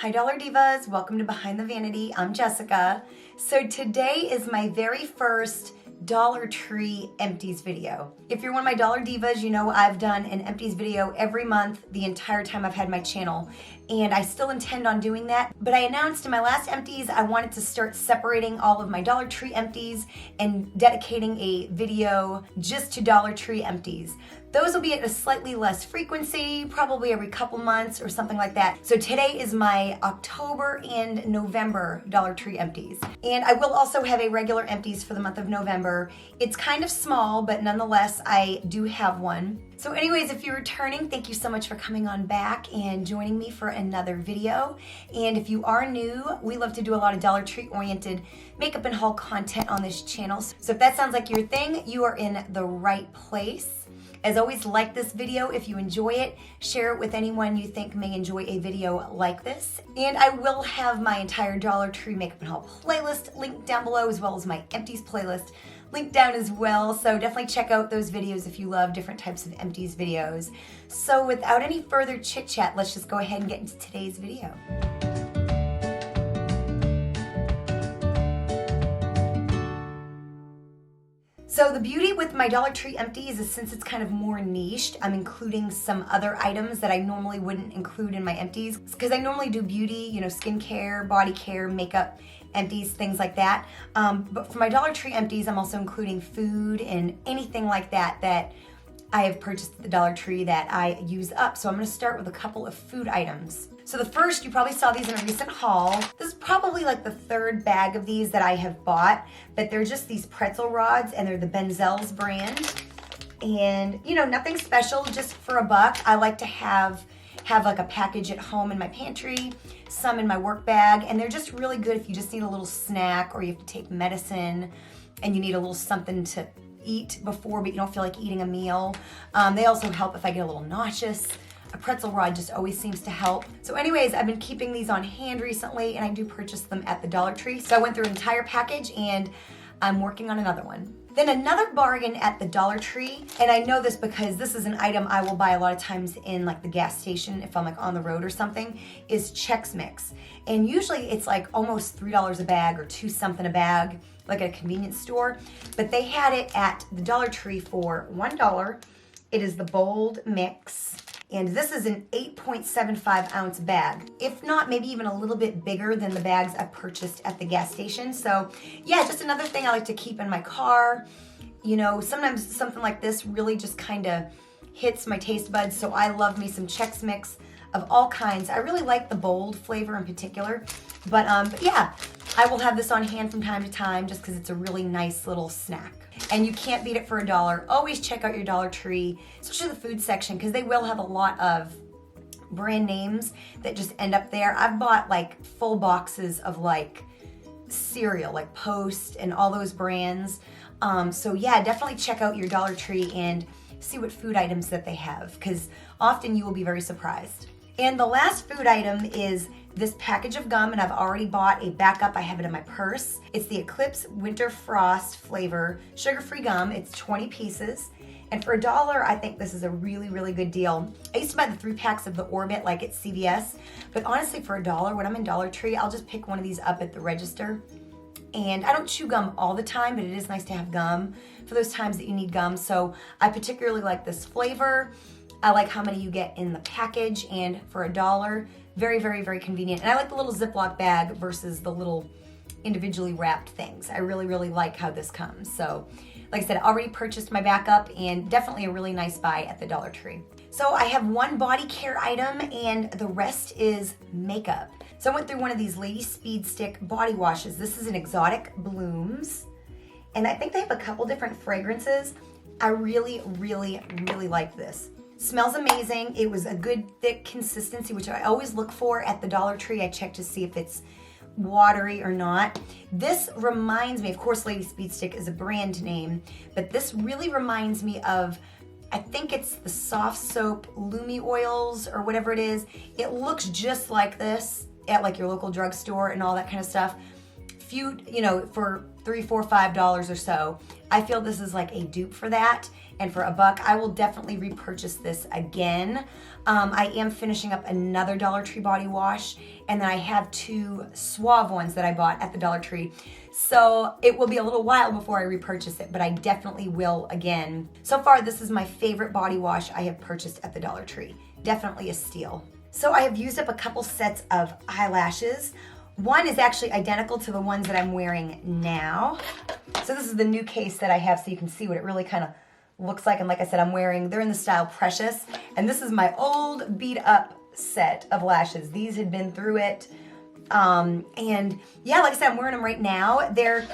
Hi Dollar Divas, welcome to Behind the Vanity. I'm Jessica. So today is my very first Dollar Tree empties video. If you're one of my Dollar Divas, you know I've done an empties video every month the entire time I've had my channel, and I still intend on doing that. But I announced in my last empties I wanted to start separating all of my Dollar Tree empties and dedicating a video just to Dollar Tree empties. Those will be at a slightly less frequency, probably every couple months or something like that. So today is my October and November Dollar Tree empties. And I will also have a regular empties for the month of November. It's kind of small, but nonetheless, I do have one. So anyways, if you're returning, thank you so much for coming on back and joining me for another video. And if you are new, we love to do a lot of Dollar Tree oriented makeup and haul content on this channel. So if that sounds like your thing, you are in the right place. As always, like this video if you enjoy it, share it with anyone you think may enjoy a video like this. And I will have my entire Dollar Tree makeup and haul playlist linked down below, as well as my empties playlist linked down as well. So definitely check out those videos if you love different types of empties videos. So without any further chit chat, let's just go ahead and get into today's video. So the beauty with my Dollar Tree empties is since it's kind of more niched, I'm including some other items that I normally wouldn't include in my empties, because I normally do beauty, you know, skincare, body care, makeup empties, things like that. But for my Dollar Tree empties, I'm also including food and anything like that that I have purchased at the Dollar Tree that I use up. So I'm gonna start with a couple of food items. So the first, you probably saw these in a recent haul. This is probably like the third bag of these that I have bought, but they're just these pretzel rods and they're the Benzel's brand. And you know, nothing special, just for $1. I like to have like a package at home in my pantry, some in my work bag, and they're just really good if you just need a little snack or you have to take medicine and you need a little something to eat before, but you don't feel like eating a meal. They also help if I get a little nauseous. A pretzel rod just always seems to help. So anyways, I've been keeping these on hand recently, and I do purchase them at the Dollar Tree. So I went through an entire package and I'm working on another one. Then another bargain at the Dollar Tree, and I know this because this is an item I will buy a lot of times in like the gas station if I'm like on the road or something, is Chex Mix. And usually it's like almost $3 a bag or $2 something a bag, like at a convenience store. But they had it at the Dollar Tree for $1. It is the Bold Mix. And this is an 8.75 ounce bag. If not, maybe even a little bit bigger than the bags I purchased at the gas station. So yeah, just another thing I like to keep in my car. You know, sometimes something like this really just kind of hits my taste buds. So I love me some Chex Mix of all kinds. I really like the bold flavor in particular. But yeah, I will have this on hand from time to time just because it's a really nice little snack. And you can't beat it for $1. Always check out your Dollar Tree, especially the food section, because they will have a lot of brand names that just end up there. I've bought like full boxes of like cereal, like Post and all those brands. So yeah, definitely check out your Dollar Tree and see what food items that they have, because often you will be very surprised. And the last food item is this package of gum, and I've already bought a backup. I have it in my purse. It's the Eclipse Winter Frost flavor sugar-free gum. It's 20 pieces. And for $1, I think this is a really, really good deal. I used to buy the 3 packs of the Orbit like at CVS, but honestly for $1, when I'm in Dollar Tree, I'll just pick one of these up at the register. And I don't chew gum all the time, but it is nice to have gum for those times that you need gum. So I particularly like this flavor. I like how many you get in the package, and for $1, very, very, very convenient. And I like the little Ziploc bag versus the little individually wrapped things. I really, really like how this comes. So, like I said, I already purchased my backup, and definitely a really nice buy at the Dollar Tree. So I have one body care item, and the rest is makeup. So I went through one of these Lady Speed Stick body washes. This is an Exotic Blooms, and I think they have a couple different fragrances. I really, really, really like this. Smells amazing. It was a good thick consistency, which I always look for at the Dollar Tree. I check to see if it's watery or not. This reminds me, of course, Lady Speed Stick is a brand name, but this really reminds me of, I think it's the soft soap Lumi oils or whatever it is. It looks just like this at like your local drugstore and all that kind of stuff. Few, you know, for $3, $4, $5 or so. I feel this is like a dupe for that. and for $1, I will definitely repurchase this again. I am finishing up another Dollar Tree body wash, and then I have 2 Suave ones that I bought at the Dollar Tree. So it will be a little while before I repurchase it, but I definitely will again. So far, this is my favorite body wash I have purchased at the Dollar Tree. Definitely a steal. So I have used up a couple sets of eyelashes. One is actually identical to the ones that I'm wearing now. So this is the new case that I have, so you can see what it really kind of looks like. And like I said, they're in the style Precious. And this is my old beat up set of lashes. These had been through it. And yeah, like I said, I'm wearing them right now. They're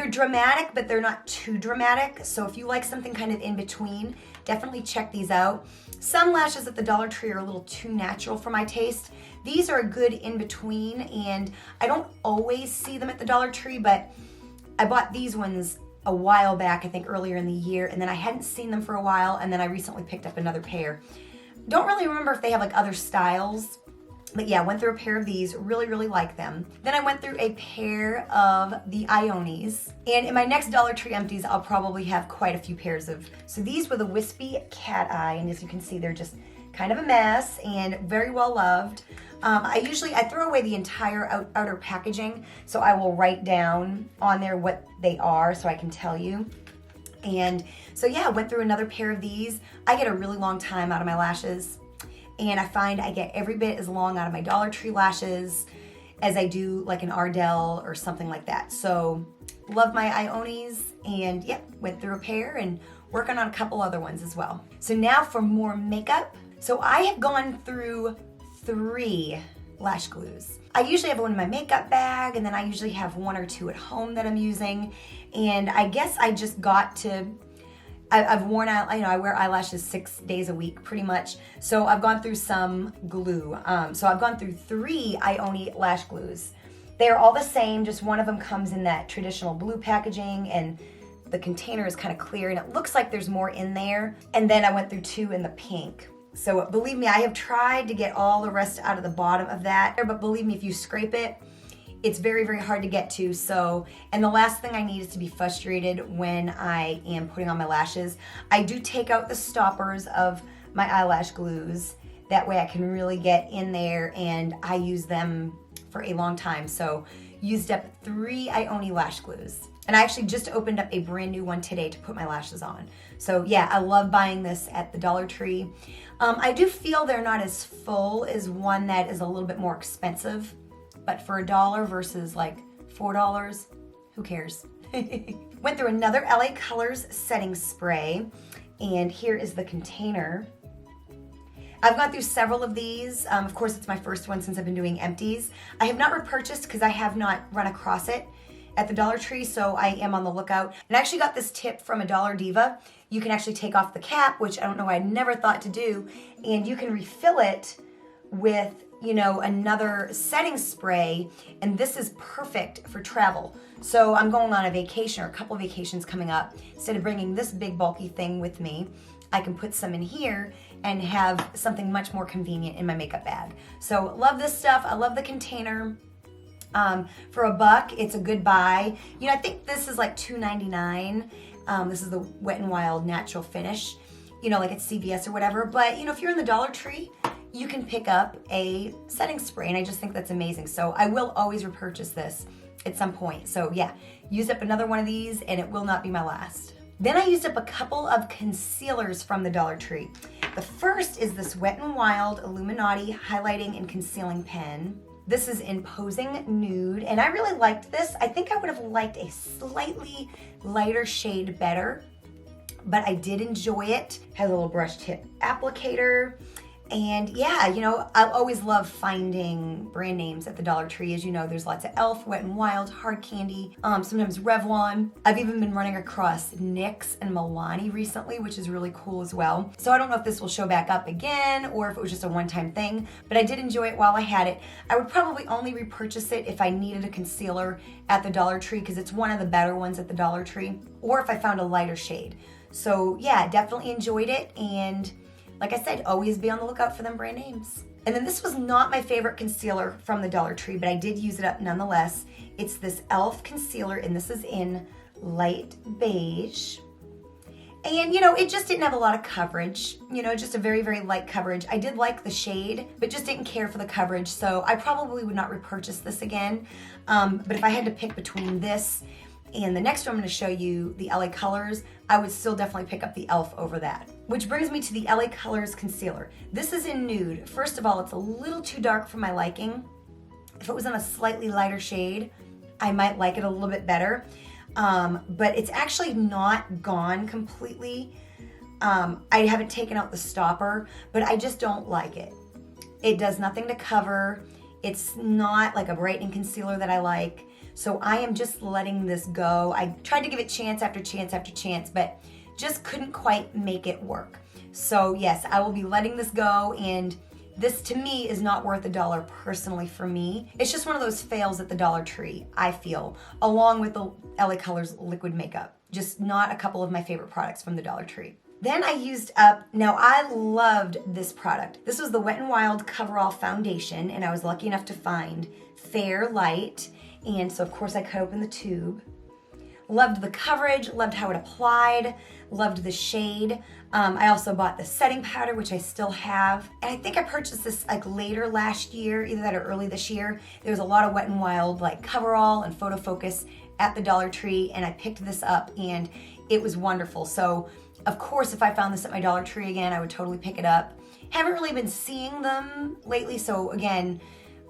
dramatic, but they're not too dramatic. So if you like something kind of in between, definitely check these out. Some lashes at the Dollar Tree are a little too natural for my taste. These are a good in between, and I don't always see them at the Dollar Tree, but I bought these ones a while back, I think earlier in the year, and then I hadn't seen them for a while, and then I recently picked up another pair. Don't really remember if they have like other styles, but yeah, went through a pair of these, really, really like them. Then I went through a pair of the Ionies, and in my next Dollar Tree empties, I'll probably have quite a few pairs of, so these were the Wispy Cat Eye, and as you can see, they're just kind of a mess and very well loved. I throw away the entire outer packaging, so I will write down on there what they are so I can tell you. And so yeah, I went through another pair of these. I get a really long time out of my lashes, and I find I get every bit as long out of my Dollar Tree lashes as I do like an Ardell or something like that. So love my Ionies, and yep, went through a pair and working on a couple other ones as well. So now for more makeup. So I have gone through 3 lash glues. I usually have one in my makeup bag, and then I usually have 1 or 2 at home that I'm using. And I guess I just got to, I've worn out, I wear eyelashes 6 days a week pretty much. So I've gone through some glue. So I've gone through 3 Ioni lash glues. They're all the same, just one of them comes in that traditional blue packaging, and the container is kind of clear, and it looks like there's more in there. And then I went through 2 in the pink. So believe me, I have tried to get all the rest out of the bottom of that, but believe me, if you scrape it, it's very, very hard to get to. So, and the last thing I need is to be frustrated when I am putting on my lashes. I do take out the stoppers of my eyelash glues. That way I can really get in there, and I use them for a long time. So used up 3 Ioni lash glues. And I actually just opened up a brand new one today to put my lashes on. So yeah, I love buying this at the Dollar Tree. I do feel they're not as full as one that is a little bit more expensive, but for $1 versus like $4, who cares? Went through another LA Colors setting spray, and here is the container. I've gone through several of these. Of course, it's my first one since I've been doing empties. I have not repurchased because I have not run across it at the Dollar Tree, so I am on the lookout. And I actually got this tip from a Dollar Diva. You can actually take off the cap, which I don't know, I never thought to do, and you can refill it with, another setting spray, and this is perfect for travel. So I'm going on a vacation or a couple of vacations coming up. Instead of bringing this big bulky thing with me, I can put some in here and have something much more convenient in my makeup bag. So love this stuff. I love the container. For $1, it's a good buy. I think this is like $2.99. This is the Wet n Wild Natural Finish, like at CVS or whatever. But, if you're in the Dollar Tree, you can pick up a setting spray, and I just think that's amazing. So I will always repurchase this at some point. So yeah, used up another one of these, and it will not be my last. Then I used up a couple of concealers from the Dollar Tree. The first is this Wet n Wild Illuminati Highlighting and Concealing Pen. This is Imposing Nude, and I really liked this. I think I would have liked a slightly lighter shade better, but I did enjoy it. Has a little brush tip applicator. And yeah, I always love finding brand names at the Dollar Tree. As you know, there's lots of e.l.f., Wet n Wild, Hard Candy, sometimes Revlon. I've even been running across NYX and Milani recently, which is really cool as well. So I don't know if this will show back up again or if it was just a one-time thing, but I did enjoy it while I had it. I would probably only repurchase it if I needed a concealer at the Dollar Tree, because it's one of the better ones at the Dollar Tree, or if I found a lighter shade. So yeah, definitely enjoyed it, and like I said, always be on the lookout for them brand names. And then this was not my favorite concealer from the Dollar Tree, but I did use it up nonetheless. It's this e.l.f. concealer, and this is in light beige. And you know, it just didn't have a lot of coverage, you know, just a very, very light coverage. I did like the shade, but just didn't care for the coverage, so I probably would not repurchase this again. But if I had to pick between this and the next one I'm going to show you, the LA Colors, I would still definitely pick up the e.l.f. over that. Which brings me to the LA Colors Concealer. This is in Nude. First of all, it's a little too dark for my liking. If it was in a slightly lighter shade, I might like it a little bit better. But it's actually not gone completely. I haven't taken out the stopper, but I just don't like it. It does nothing to cover. It's not like a brightening concealer that I like. So I am just letting this go. I tried to give it chance after chance after chance, but just couldn't quite make it work. So yes, I will be letting this go, and this to me is not worth $1 personally for me. It's just one of those fails at the Dollar Tree, I feel, along with the LA Colors liquid makeup. Just not a couple of my favorite products from the Dollar Tree. Then I used up, now I loved this product. This was the Wet n Wild Coverall Foundation, and I was lucky enough to find Fair Light, and so of course I cut open the tube. Loved the coverage, loved how it applied, loved the shade. I also bought the setting powder, which I still have. And I think I purchased this like later last year, either that or early this year. There was a lot of Wet n Wild like Coverall and Photo Focus at the Dollar Tree, and I picked this up and it was wonderful. So of course, if I found this at my Dollar Tree again, I would totally pick it up. Haven't really been seeing them lately, so again,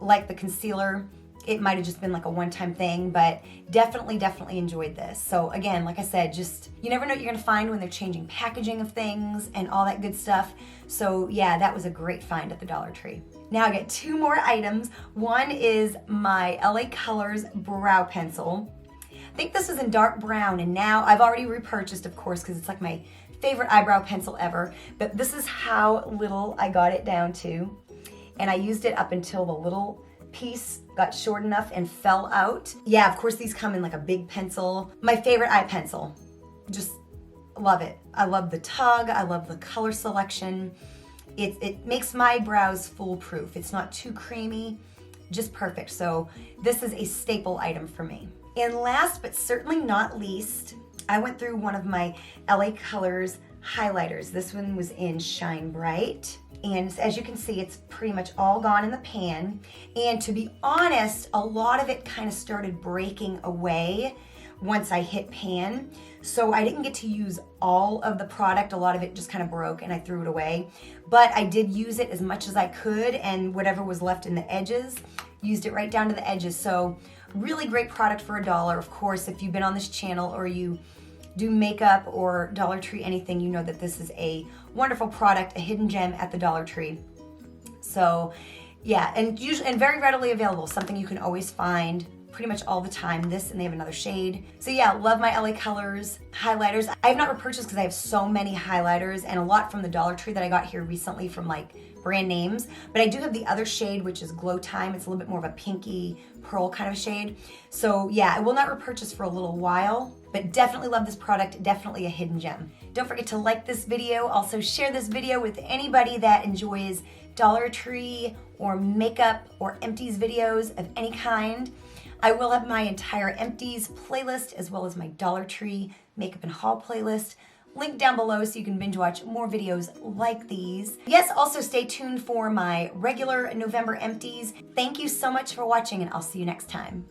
like the concealer, it might have just been like a one-time thing, but definitely enjoyed this. So again, like I said, just, you never know what you're gonna find when they're changing packaging of things and all that good stuff. So yeah, that was a great find at the Dollar Tree. Now I get 2 more items. One is my LA Colors Brow Pencil. I think this is in dark brown, and now I've already repurchased, of course, because it's like my favorite eyebrow pencil ever, but this is how little I got it down to. And I used it up until the little piece got short enough and fell out. Yeah, of course these come in like a big pencil. My favorite eye pencil. Just love it. I love the tug, I love the color selection. It makes my brows foolproof. It's not too creamy, just perfect. So this is a staple item for me. And last but certainly not least, I went through one of my LA Colors highlighters. This one was in Shine Bright. And as you can see, it's pretty much all gone in the pan. And to be honest, a lot of it kind of started breaking away once I hit pan. So I didn't get to use all of the product. A lot of it just kind of broke and I threw it away. But I did use it as much as I could, and whatever was left in the edges, used it right down to the edges. So really great product for $1. Of course, if you've been on this channel or you do makeup or Dollar Tree anything, you know that this is a wonderful product, a hidden gem at the Dollar Tree. So yeah, and usually and very readily available, something you can always find pretty much all the time. This, and they have another shade. So yeah, love my LA Colors highlighters. I have not repurchased because I have so many highlighters and a lot from the Dollar Tree that I got here recently from like brand names, but I do have the other shade, which is Glow Time. It's a little bit more of a pinky pearl kind of shade. So yeah, I will not repurchase for a little while, but definitely love this product, definitely a hidden gem. Don't forget to like this video, also share this video with anybody that enjoys Dollar Tree or makeup or empties videos of any kind. I will have my entire empties playlist as well as my Dollar Tree makeup and haul playlist linked down below so you can binge watch more videos like these. Yes, also stay tuned for my regular November empties. Thank you so much for watching, and I'll see you next time.